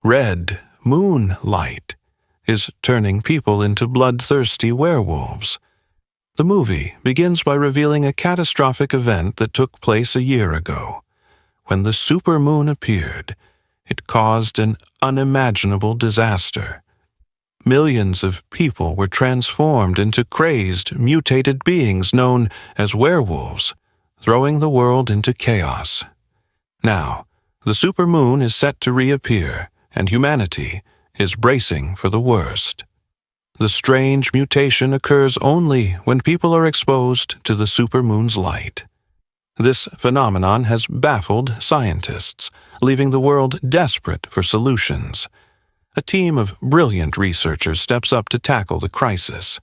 Red moonlight is turning people into bloodthirsty werewolves. The movie begins by revealing a catastrophic event that took place a year ago. When the supermoon appeared, it caused an unimaginable disaster. Millions of people were transformed into crazed, mutated beings known as werewolves, throwing the world into chaos. Now, the supermoon is set to reappear, and humanity is bracing for the worst. The strange mutation occurs only when people are exposed to the supermoon's light. This phenomenon has baffled scientists, leaving the world desperate for solutions. A team of brilliant researchers steps up to tackle the crisis.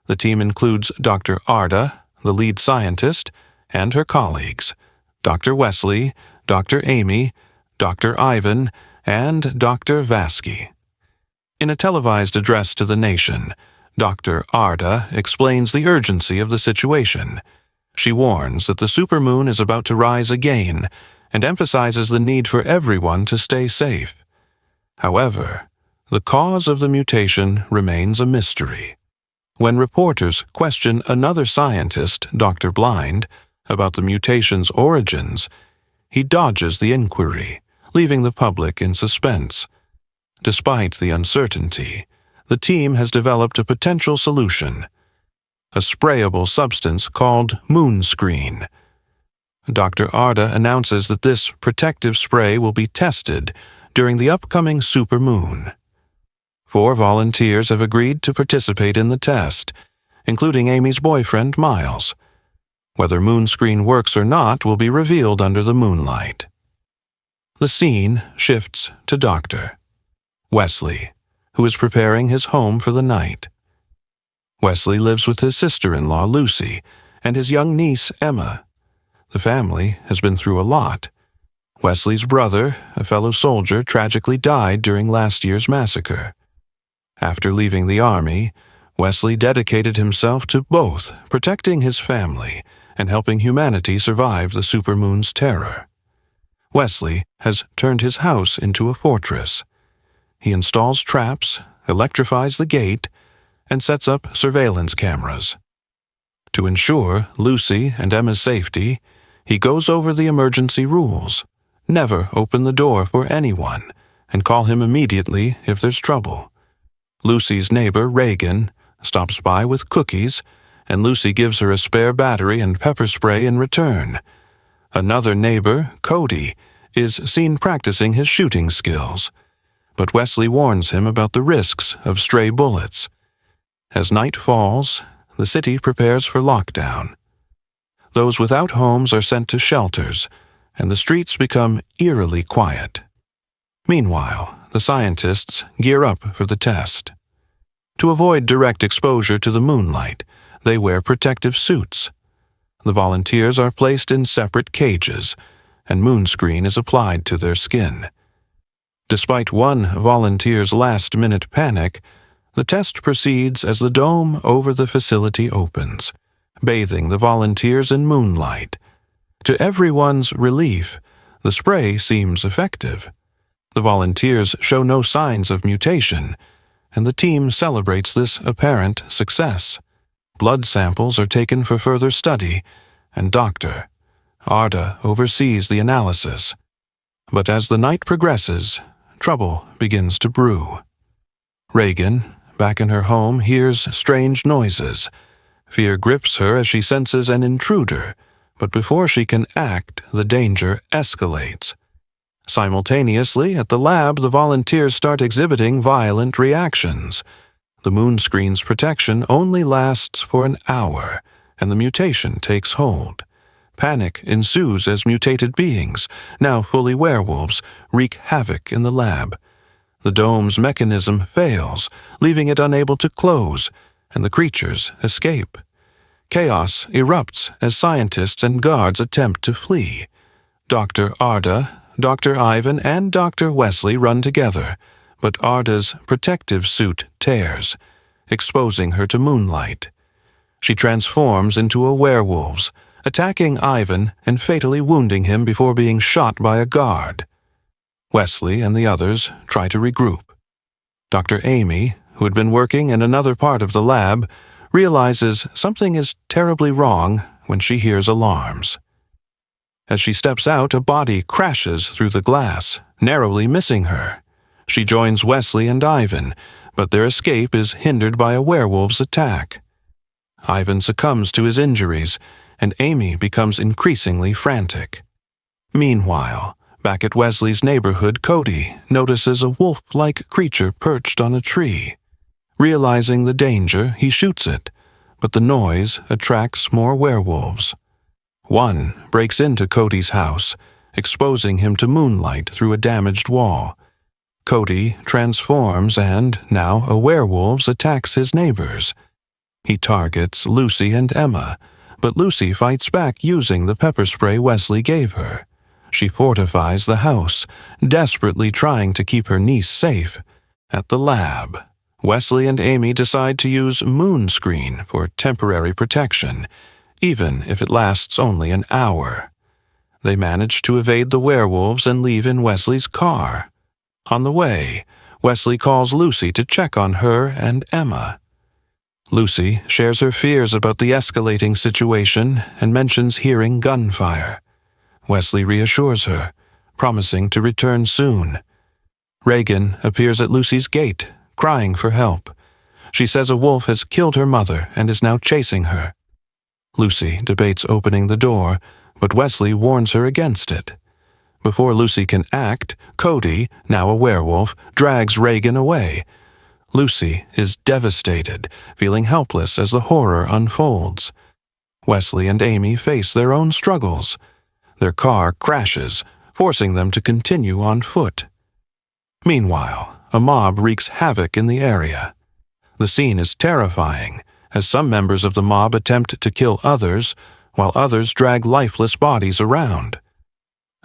The team includes Dr. Arda, the lead scientist, and her colleagues, Dr. Wesley, Dr. Amy, Dr. Ivan, and Dr. Vaski. In a televised address to the nation, Dr. Arda explains the urgency of the situation. She warns that the supermoon is about to rise again and emphasizes the need for everyone to stay safe. However, the cause of the mutation remains a mystery. When reporters question another scientist, Dr. Blind, about the mutation's origins, he dodges the inquiry, leaving the public in suspense. Despite the uncertainty, the team has developed a potential solution: a sprayable substance called moonscreen. Dr. Arda announces that this protective spray will be tested during the upcoming supermoon. 4 volunteers have agreed to participate in the test, including Amy's boyfriend, Miles. Whether moonscreen works or not will be revealed under the moonlight. The scene shifts to Dr. Wesley, who is preparing his home for the night. Wesley lives with his sister-in-law, Lucy, and his young niece, Emma. The family has been through a lot. Wesley's brother, a fellow soldier, tragically died during last year's massacre. After leaving the army, Wesley dedicated himself to both protecting his family and helping humanity survive the supermoon's terror. Wesley has turned his house into a fortress. He installs traps, electrifies the gate, and sets up surveillance cameras. To ensure Lucy and Emma's safety, he goes over the emergency rules. Never open the door for anyone, and call him immediately if there's trouble. Lucy's neighbor, Reagan, stops by with cookies, and Lucy gives her a spare battery and pepper spray in return. Another neighbor, Cody, is seen practicing his shooting skills, but Wesley warns him about the risks of stray bullets. As night falls, the city prepares for lockdown. Those without homes are sent to shelters, and the streets become eerily quiet. Meanwhile, the scientists gear up for the test. To avoid direct exposure to the moonlight, they wear protective suits. The volunteers are placed in separate cages, and moonscreen is applied to their skin. Despite one volunteer's last-minute panic, the test proceeds as the dome over the facility opens, bathing the volunteers in moonlight. To everyone's relief, the spray seems effective. The volunteers show no signs of mutation, and the team celebrates this apparent success. Blood samples are taken for further study, and Dr. Arda oversees the analysis. But as the night progresses, trouble begins to brew. Reagan, back in her home, hears strange noises. Fear grips her as she senses an intruder, but before she can act, the danger escalates. Simultaneously, at the lab, the volunteers start exhibiting violent reactions. The moonscreen's protection only lasts for an hour, and the mutation takes hold. Panic ensues as mutated beings, now fully werewolves, wreak havoc in the lab. The dome's mechanism fails, leaving it unable to close, and the creatures escape. Chaos erupts as scientists and guards attempt to flee. Dr. Arda, Dr. Ivan, and Dr. Wesley run together, but Arda's protective suit tears, exposing her to moonlight. She transforms into a werewolf, attacking Ivan and fatally wounding him before being shot by a guard. Wesley and the others try to regroup. Dr. Amy, who had been working in another part of the lab, realizes something is terribly wrong when she hears alarms. As she steps out, a body crashes through the glass, narrowly missing her. She joins Wesley and Ivan, but their escape is hindered by a werewolf's attack. Ivan succumbs to his injuries, and Amy becomes increasingly frantic. Meanwhile, back at Wesley's neighborhood, Cody notices a wolf-like creature perched on a tree. Realizing the danger, he shoots it, but the noise attracts more werewolves. One breaks into Cody's house, exposing him to moonlight through a damaged wall. Cody transforms and, now a werewolf, attacks his neighbors. He targets Lucy and Emma, but Lucy fights back using the pepper spray Wesley gave her. She fortifies the house, desperately trying to keep her niece safe. At the lab, Wesley and Amy decide to use moon screen for temporary protection, even if it lasts only an hour. They manage to evade the werewolves and leave in Wesley's car. On the way, Wesley calls Lucy to check on her and Emma. Lucy shares her fears about the escalating situation and mentions hearing gunfire. Wesley reassures her, promising to return soon. Reagan appears at Lucy's gate, crying for help. She says a wolf has killed her mother and is now chasing her. Lucy debates opening the door, but Wesley warns her against it. Before Lucy can act, Cody, now a werewolf, drags Reagan away. Lucy is devastated, feeling helpless as the horror unfolds. Wesley and Amy face their own struggles. Their car crashes, forcing them to continue on foot. Meanwhile, a mob wreaks havoc in the area. The scene is terrifying, as some members of the mob attempt to kill others, while others drag lifeless bodies around.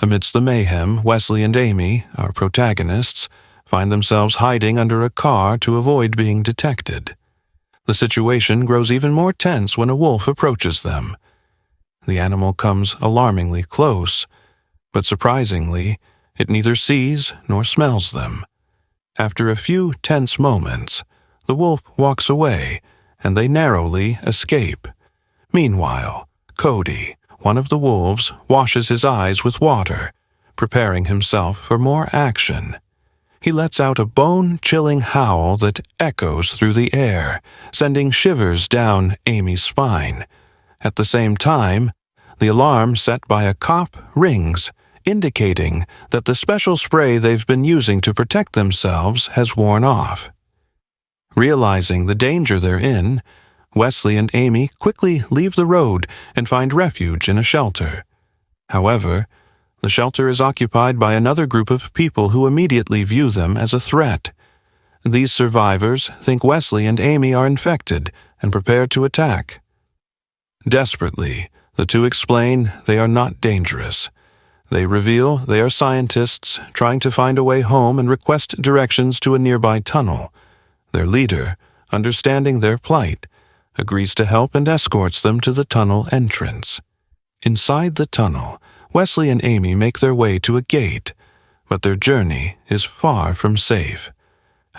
Amidst the mayhem, Wesley and Amy, our protagonists, find themselves hiding under a car to avoid being detected. The situation grows even more tense when a wolf approaches them. The animal comes alarmingly close, but surprisingly, it neither sees nor smells them. After a few tense moments, the wolf walks away, and they narrowly escape. Meanwhile, Cody, one of the wolves, washes his eyes with water, preparing himself for more action. He lets out a bone-chilling howl that echoes through the air, sending shivers down Amy's spine. At the same time, the alarm set by a cop rings, indicating that the special spray they've been using to protect themselves has worn off. Realizing the danger they're in, Wesley and Amy quickly leave the road and find refuge in a shelter. However, the shelter is occupied by another group of people who immediately view them as a threat. These survivors think Wesley and Amy are infected and prepare to attack. Desperately, the two explain they are not dangerous. They reveal they are scientists trying to find a way home and request directions to a nearby tunnel. Their leader, understanding their plight, agrees to help and escorts them to the tunnel entrance. Inside the tunnel, Wesley and Amy make their way to a gate, but their journey is far from safe.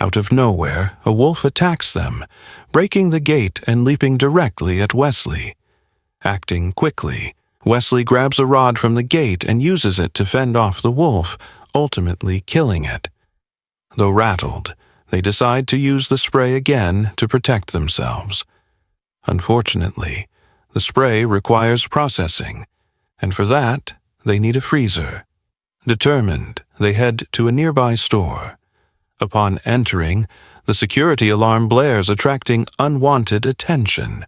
Out of nowhere, a wolf attacks them, breaking the gate and leaping directly at Wesley. Acting quickly, Wesley grabs a rod from the gate and uses it to fend off the wolf, ultimately killing it. Though rattled, they decide to use the spray again to protect themselves. Unfortunately, the spray requires processing, and for that, they need a freezer. Determined, they head to a nearby store. Upon entering, the security alarm blares, attracting unwanted attention.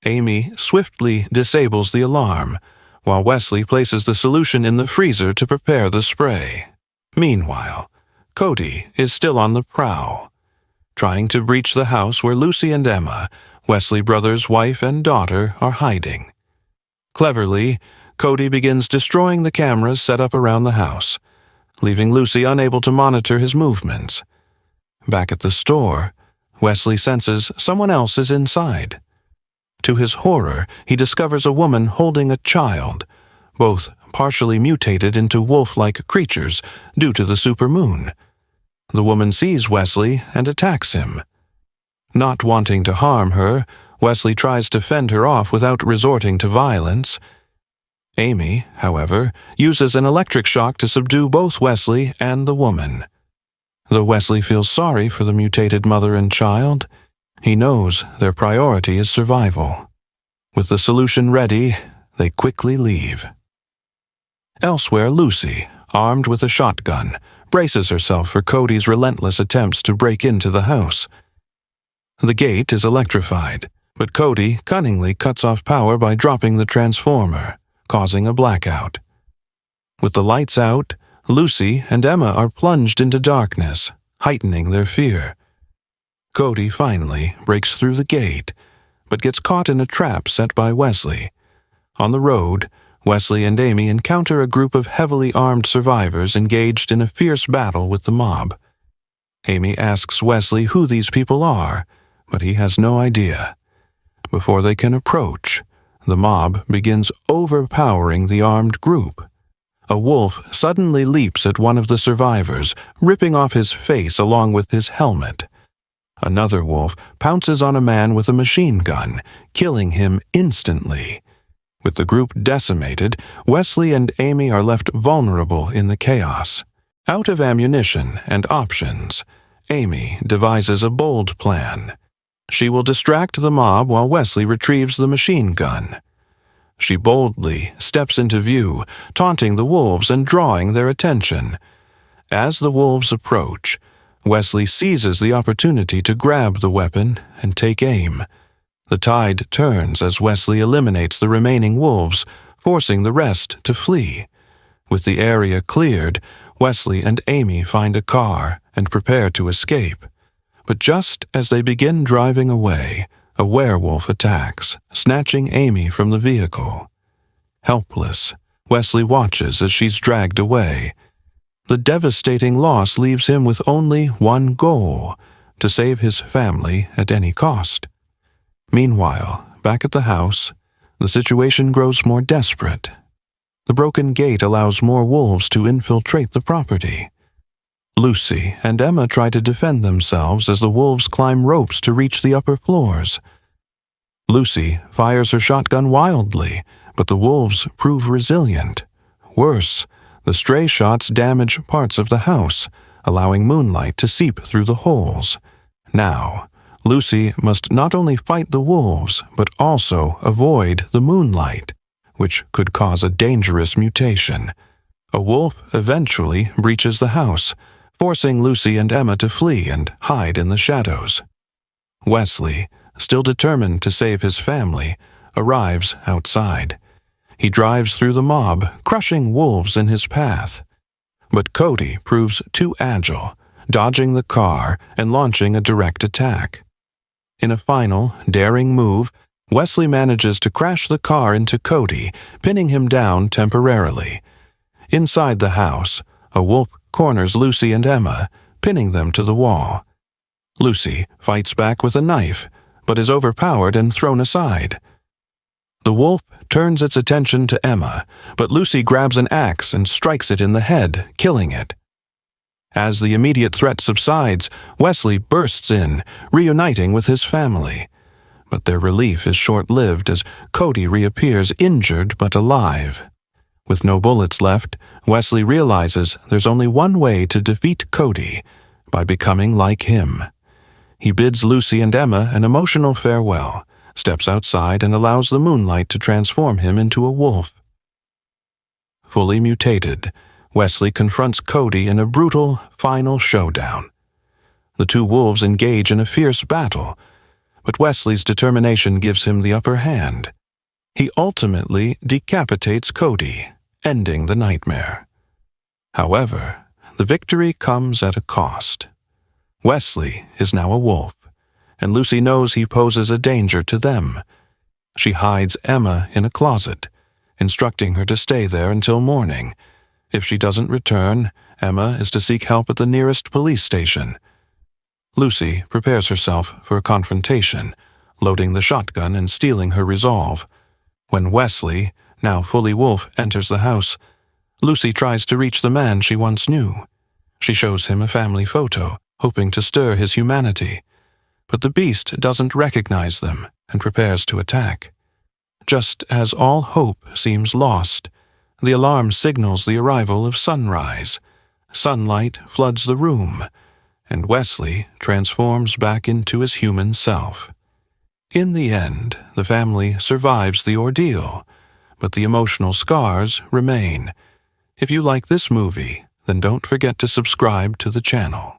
Amy swiftly disables the alarm, while Wesley places the solution in the freezer to prepare the spray. Meanwhile, Cody is still on the prowl, trying to breach the house where Lucy and Emma, Wesley brothers' wife and daughter, are hiding. Cleverly, Cody begins destroying the cameras set up around the house, leaving Lucy unable to monitor his movements. Back at the store, Wesley senses someone else is inside. To his horror, he discovers a woman holding a child, both partially mutated into wolf-like creatures due to the supermoon. The woman sees Wesley and attacks him. Not wanting to harm her, Wesley tries to fend her off without resorting to violence. Amy, however, uses an electric shock to subdue both Wesley and the woman. Though Wesley feels sorry for the mutated mother and child, he knows their priority is survival. With the solution ready, they quickly leave. Elsewhere, Lucy, armed with a shotgun, braces herself for Cody's relentless attempts to break into the house. The gate is electrified, but Cody cunningly cuts off power by dropping the transformer, causing a blackout. With the lights out, Lucy and Emma are plunged into darkness, heightening their fear. Cody finally breaks through the gate, but gets caught in a trap set by Wesley. On the road, Wesley and Amy encounter a group of heavily armed survivors engaged in a fierce battle with the mob. Amy asks Wesley who these people are, but he has no idea. Before they can approach, the mob begins overpowering the armed group. A wolf suddenly leaps at one of the survivors, ripping off his face along with his helmet. Another wolf pounces on a man with a machine gun, killing him instantly. With the group decimated, Wesley and Amy are left vulnerable in the chaos. Out of ammunition and options, Amy devises a bold plan. She will distract the mob while Wesley retrieves the machine gun. She boldly steps into view, taunting the wolves and drawing their attention. As the wolves approach, Wesley seizes the opportunity to grab the weapon and take aim. The tide turns as Wesley eliminates the remaining wolves, forcing the rest to flee. With the area cleared, Wesley and Amy find a car and prepare to escape. But just as they begin driving away, a werewolf attacks, snatching Amy from the vehicle. Helpless, Wesley watches as she's dragged away. The devastating loss leaves him with only one goal: to save his family at any cost. Meanwhile, back at the house, the situation grows more desperate. The broken gate allows more wolves to infiltrate the property. Lucy and Emma try to defend themselves as the wolves climb ropes to reach the upper floors. Lucy fires her shotgun wildly, but the wolves prove resilient. Worse, the stray shots damage parts of the house, allowing moonlight to seep through the holes. Now, Lucy must not only fight the wolves, but also avoid the moonlight, which could cause a dangerous mutation. A wolf eventually breaches the house, forcing Lucy and Emma to flee and hide in the shadows. Wesley, still determined to save his family, arrives outside. He drives through the mob, crushing wolves in his path. But Cody proves too agile, dodging the car and launching a direct attack. In a final, daring move, Wesley manages to crash the car into Cody, pinning him down temporarily. Inside the house, a wolf corners Lucy and Emma, pinning them to the wall. Lucy fights back with a knife, but is overpowered and thrown aside. The wolf turns its attention to Emma, but Lucy grabs an axe and strikes it in the head, killing it. As the immediate threat subsides, Wesley bursts in, reuniting with his family. But their relief is short-lived as Cody reappears injured but alive. With no bullets left, Wesley realizes there's only one way to defeat Cody: by becoming like him. He bids Lucy and Emma an emotional farewell, steps outside and allows the moonlight to transform him into a wolf. Fully mutated, Wesley confronts Cody in a brutal, final showdown. The two wolves engage in a fierce battle, but Wesley's determination gives him the upper hand. He ultimately decapitates Cody, ending the nightmare. However, the victory comes at a cost. Wesley is now a wolf, and Lucy knows he poses a danger to them. She hides Emma in a closet, instructing her to stay there until morning. If she doesn't return, Emma is to seek help at the nearest police station. Lucy prepares herself for a confrontation, loading the shotgun and steeling her resolve. When Wesley, Now fully wolf enters the house. Lucy tries to reach the man she once knew. She shows him a family photo, hoping to stir his humanity. But the beast doesn't recognize them and prepares to attack. Just as all hope seems lost, the alarm signals the arrival of sunrise. Sunlight floods the room, and Wesley transforms back into his human self. In the end, the family survives the ordeal, but the emotional scars remain. If you like this movie, then don't forget to subscribe to the channel.